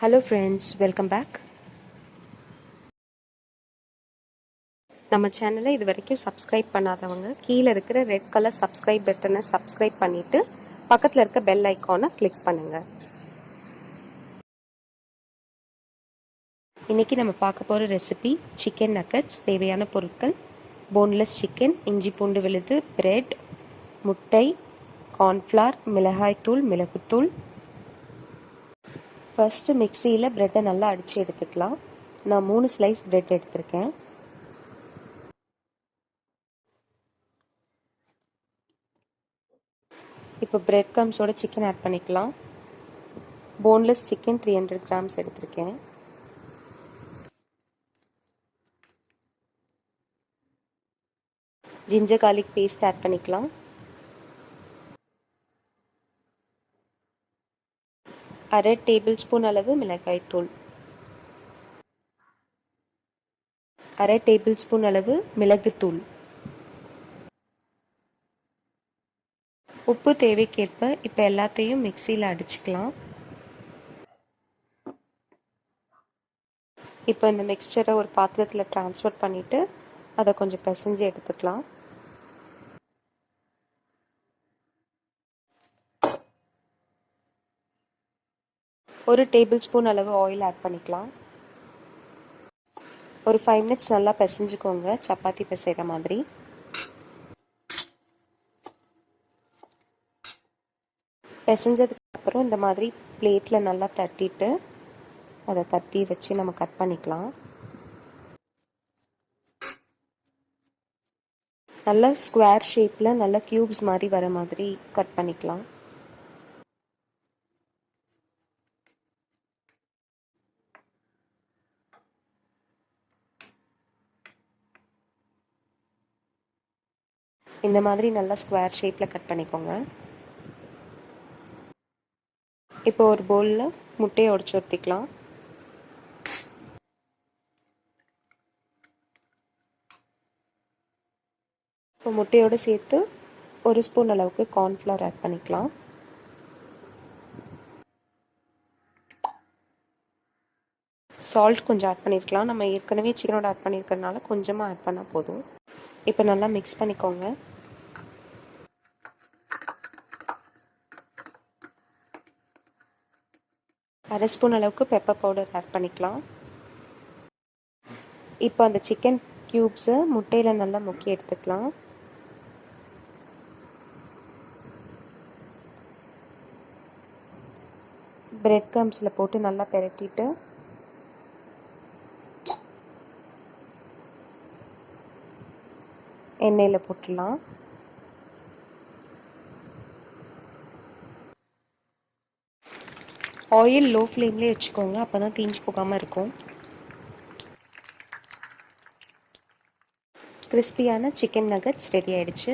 Hello friends, welcome back. நம்ம சேனலை இது வரைக்கும் சப்ஸ்கிரைப் பண்ணாதவங்க கீழே இருக்கிற ரெட் கலர் சப்ஸ்கிரைப் பட்டனை சப்ஸ்கிரைப் பண்ணிட்டு பக்கத்தில் இருக்க பெல் ஐக்கானை கிளிக் பண்ணுங்க. இன்னைக்கு நம்ம பார்க்க போகிற ரெசிபி சிக்கன் நக்கட்ஸ். தேவையான பொருட்கள்: போன்லெஸ் சிக்கன், இஞ்சி பூண்டு விழுது, பிரெட், முட்டை, கார்ன்ஃப்ளவர், மிளகாய்த்தூள், மிளகுத்தூள். ஃபர்ஸ்ட் மிக்சியில் பிரெட்டை நல்லா அடித்து எடுத்துக்கலாம். நான் 3 ஸ்லைஸ் பிரெட் எடுத்திருக்கேன். இப்போ பிரெட் க்ரம்ஸோட சிக்கன் ஆட் பண்ணிக்கலாம். போன்லெஸ் சிக்கன் 300 கிராம்ஸ் எடுத்திருக்கேன். ஜிஞ்சர் கார்லிக் பேஸ்ட் ஆட் பண்ணிக்கலாம். அரை டேபிள் ஸ்பூன் அளவு மிளகாய்த்தூள், அரை டேபிள் ஸ்பூன் அளவு மிளகுத்தூள், உப்பு தேவைக்கேற்ப. இப்போ எல்லாத்தையும் மிக்சியில் அடிச்சுக்கலாம். இப்போ இந்த மிக்சரை ஒரு பாத்திரத்தில் ட்ரான்ஸ்ஃபர் பண்ணிவிட்டு அதை கொஞ்சம் பிசைஞ்சு எடுத்துக்கலாம். ஒரு டேபிள் ஸ்பூன் அளவு ஆயில் ஆட் பண்ணிக்கலாம். ஒரு 5 மினிட்ஸ் நல்லா பிசைஞ்சுக்கோங்க, சப்பாத்தி பிசைகிற மாதிரி. பிசைஞ்சதுக்கு அப்புறம் இந்த மாதிரி பிளேட்டில் நல்லா தட்டிட்டு அதை கத்தி வச்சு நம்ம கட் பண்ணிக்கலாம். நல்லா ஸ்கொயர் ஷேப்பில் நல்லா க்யூப்ஸ் மாதிரி வர மாதிரி கட் பண்ணிக்கலாம். இந்த மாதிரி நல்லா ஸ்கொயர் ஷேப்பில் கட் பண்ணிக்கோங்க. இப்போ ஒரு பவுலில் முட்டையை உடைச்சு ஊற்றிக்கலாம். இப்போ முட்டையோடு சேர்த்து 1 ஸ்பூன் அளவுக்கு கார்ன்ஃப்ளவர் ஆட் பண்ணிக்கலாம். சால்ட் கொஞ்சம் ஆட் பண்ணியிருக்கலாம். நம்ம ஏற்கனவே சிக்கனோட ஆட் பண்ணியிருக்கிறதுனால கொஞ்சமாக ஆட் பண்ணால் போதும். இப்போ நல்லா மிக்ஸ் பண்ணிக்கோங்க. அரை ஸ்பூன் அளவுக்கு பெப்பர் பவுடர் ஆட் பண்ணிக்கலாம். இப்போ அந்த சிக்கன் க்யூப்ஸை முட்டையில் நல்லா முக்கி எடுத்துக்கலாம். பிரெட் க்ரம்ஸில் போட்டு நல்லா பெரட்டிட்டு எண்ணெயில் போட்டுடலாம். ஆயில் லோ ஃப்ளேம்லேயே வச்சுக்கோங்க, அப்போ தான் தீஞ்சு போகாமல் இருக்கும். கிறிஸ்பியான சிக்கன் நகட்ஸ் ரெடி ஆகிடுச்சு.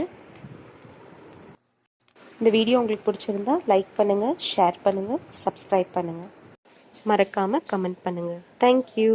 இந்த வீடியோ உங்களுக்கு பிடிச்சிருந்தா லைக் பண்ணுங்கள், ஷேர் பண்ணுங்கள், சப்ஸ்கிரைப் பண்ணுங்கள். மறக்காமல் கமெண்ட் பண்ணுங்கள். தேங்க்யூ.